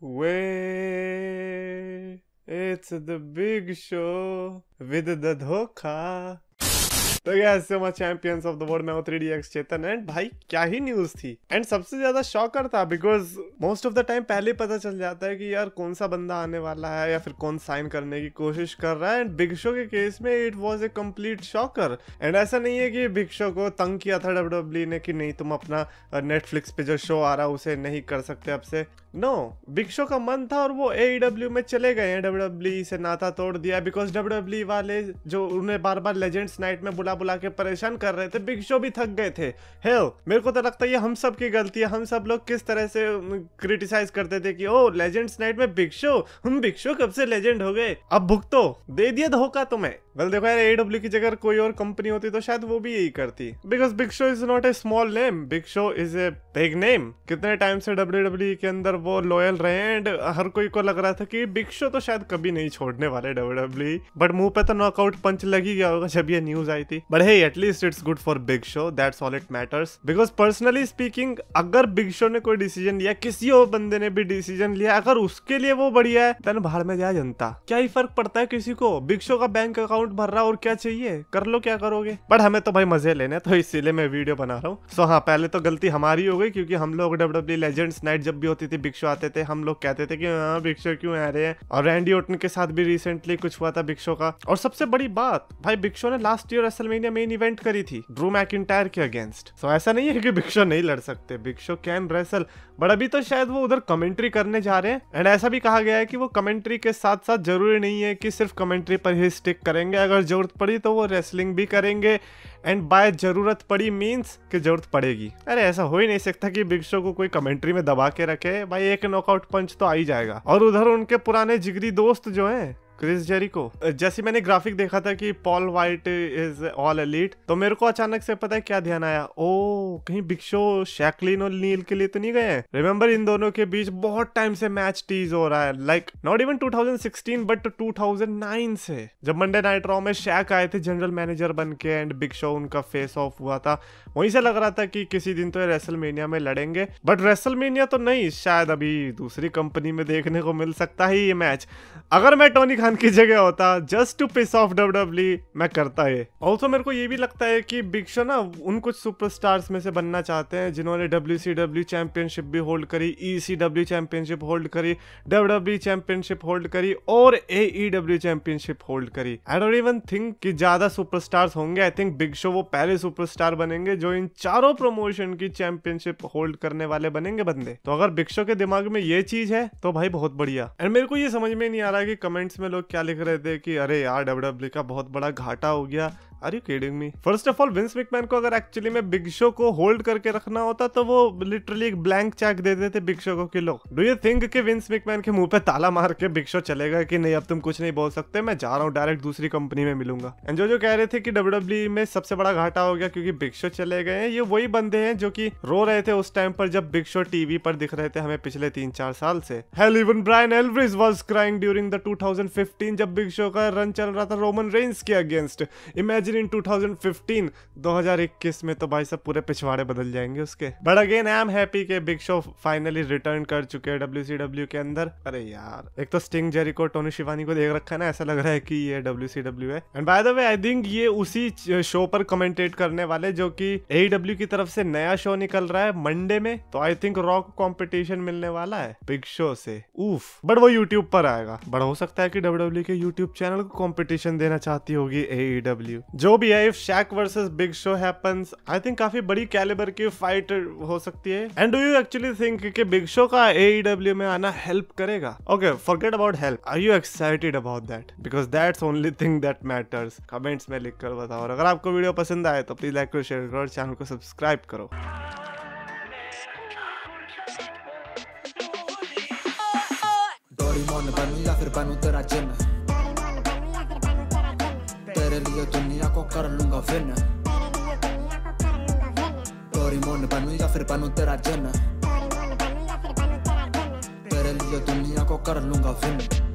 Way, it's the big show with the धोखा। तो yes so much champions of the world, मैं 3DX Chetan. And भाई क्या ही news थी। एंड सबसे ज्यादा शॉकर था because most of the time पहले पता चल जाता है कि यार कौन सा बंदा आने वाला है या फिर कौन साइन करने की कोशिश कर रहा है। एंड बिग शो के केस में it was a complete shocker. And ऐसा नहीं है कि बिग शो को तंग किया था WWE ने कि नहीं तुम अपना नेटफ्लिक्स पे जो शो आ रहा है उसे नहीं कर सकते अब से। नो, बिग शो का मन था और वो AEW में चले गए हैं। WWE से नाता तोड़ दिया बिकॉज WWE वाले जो उन्हें बार बार लेजेंड्स नाइट में बुला के परेशान कर रहे थे, बिग शो भी थक गए थे। हेल, मेरे को तो लगता है ये हम सब की गलती है। हम सब लोग किस तरह से क्रिटिसाइज करते थे कि ओ लेजेंड्स नाइट में बिग शो, हम बिग शो कब से लेजेंड हो गए, अब भुगतो, दे दिया धोखा तुम्हें। वेल देखो यार, AEW की जगह कोई और कंपनी होती तो शायद वो भी यही करती because big show is not a small name, big show is a big name. कितने टाइम से WWE के अंदर वो लॉयल रहे एंड हर कोई को लग रहा था कि बिग शो तो शायद कभी नहीं छोड़ने वाले WWE, बट मुंह पे तो नॉकआउट पंच लग ही गया होगा जब ये न्यूज आई थी। But hey, at least it's good for big show, that's all it matters. Because personally speaking, अगर बिग शो ने कोई डिसीजन लिया, किसी और बंदे ने भी डिसीजन लिया, अगर उसके लिए वो बढ़िया है देन बाहर में जाए जनता, क्या ही फर्क पड़ता है किसी को। बिग शो का बैंक अकाउंट भर रहा और क्या चाहिए, कर लो क्या करोगे। बट हमें तो भाई मजे लेने, तो इसीलिए मैं वीडियो बना रहा हूँ। सो हाँ, पहले तो गलती हमारी हो गई क्योंकि हम लोग WWE लेजेंड्स नाइट जब भी होती थी, बिग शो आते थे, हम लोग कहते थे कि हाँ बिग शो क्यों आ रहे हैं। और रैंडी ऑर्टन के साथ भी रिसेंटली कुछ हुआ था बिग शो का। और सबसे बड़ी बात भाई, बिग शो ने last year WrestleMania main event करी थी ड्रू मैकिंटायर के अगेंस्ट। सो ऐसा नहीं है कि बिग शो नहीं लड़ सकते, big show can wrestle. But अभी तो शायद वो उधर कमेंट्री करने जा रहे हैं। एंड ऐसा भी कहा गया है कि वो कमेंट्री के साथ साथ जरूरी नहीं है कि सिर्फ कमेंट्री पर ही स्टिक करेंगे, अगर जरूरत पड़ी तो वो रेसलिंग भी करेंगे। एंड बाय जरूरत पड़ी मींस कि जरूरत पड़ेगी। अरे ऐसा हो ही नहीं सकता कि बिग शो को कोई कमेंट्री में दबा के रखे। भाई एक नॉकआउट पंच तो आ ही जाएगा। और उधर उनके पुराने जिगरी दोस्त जो हैं क्रिस जेरिको, जैसे मैंने ग्राफिक देखा था कि Paul white is all elite, तो मेरे को अचानक से पता है क्या ध्यान आया, ओ कहीं बिग शो शैकलिन और नील के लिए तो नहीं गए हैं। रिमेंबर इन दोनों के बीच बहुत टाइम से मैच टीज हो रहा है, लाइक नॉट इवन 2016 बट 2009 से, जब मंडे नाइट रॉ में शैक आए थे जनरल मैनेजर बन के एंड बिग शो उनका फेस ऑफ हुआ था। वहीं से लग रहा था कि किसी दिन तो रेसलमेनिया में लड़ेंगे, बट रेसलमेनिया तो नहीं, शायद अभी दूसरी कंपनी में देखने को मिल सकता है ये मैच। अगर मैं टोनी खान की जगह होता, just to piss off WWE, मैं करता है। ऑल्सो मेरे को ये भी लगता है कि बिग शो ना उन कुछ सुपरस्टार्स में से बनना चाहते हैं जिन्होंने WCW चैंपियनशिप भी होल्ड करी, ECW चैंपियनशिप होल्ड करी, WWE चैंपियनशिप होल्ड करी और AEW चैंपियनशिप होल्ड करी। आई डोंट इवन थिंक कि ज्यादा सुपरस्टार्स होंगे। आई थिंक बिग शो वो पहले सुपरस्टार बनेंगे जो इन चारों प्रमोशन की चैंपियनशिप होल्ड करने वाले बनेंगे बंदे। तो अगर बिग शो के दिमाग में ये चीज है तो भाई बहुत बढ़िया। एंड मेरे को ये समझ में नहीं आ रहा कि कमेंट्स में लोग क्या लिख रहे थे कि अरे यार WWE का बहुत बड़ा घाटा हो गया। Are you kidding me? First of all, Vince McMahon को अगर एक्चुअली में बिग शो को होल्ड करके रखना होता तो वो लिटरली एक ब्लैंक चेक दे देते बिग शो को कि लो, डू यू थिंक कि विंस मैकमैन के मुंह पे ताला मार के बिग शो चलेगा कि नहीं अब तुम कुछ नहीं बोल सकते, मैं जा रहा हूँ डायरेक्ट दूसरी कंपनी में मिलूंगा। एंड जो कह रहे थे कि WWE में सबसे बड़ा घाटा हो गया क्योंकि बिग शो चले गए हैं, ये वही बंदे हैं जो कि रो रहे थे उस टाइम पर जब बिग शो टीवी पर दिख रहे थे हमें पिछले 3-4 साल से। Hell, even Brian Alvarez was crying during the 2015 जब बिग शो का रन चल रहा था रोमन रेंस के अगेंस्ट। इमेजिन इन 2021 में तो भाई सब पूरे पिछवाड़े बदल जाएंगे उसके। But again I am happy कि बिग शो फाइनली रिटर्न कर चुके हैं WCW के अंदर। अरे यार, एक तो स्टिंग जेरिको टोनी शिवानी को देख रखा है ना, ऐसा लग रहा है कि ये WCW है। And by the way, I think ये उसी शो पर कमेंटेट करने वाले जो कि AEW की तरफ से नया शो निकल रहा है मंडे में, तो आई थिंक रॉ को कॉम्पिटिशन मिलने वाला है बिग शो से। उफ, बट वो यूट्यूब पर आएगा। बट हो सकता है कि WWE के यूट्यूब चैनल को कॉम्पिटिशन देना चाहती होगी AEW। जो भी है, if Shaq versus big show happens, I think काफी बड़ी कैलिबर की फाइट हो सकती है। And do you actually think कि बिग शो का AEW में आना हेल्प करेगा? Okay, forget about help, are you excited about that? Because that's only thing that matters. Comments में लिख कर बताओ। और अगर आपको वीडियो पसंद आए तो प्लीज लाइक करो, शेयर करो और चैनल को सब्सक्राइब करो। डोरेमोन बनूं या फिर बनूं तेरा जिन, तेरे लिए दुनिया को कर लूंगा विन। डोरेमोन बनूं या फिर बनूं तेरा जिन, तेरे लिए दुनिया को कर लूंगा विन।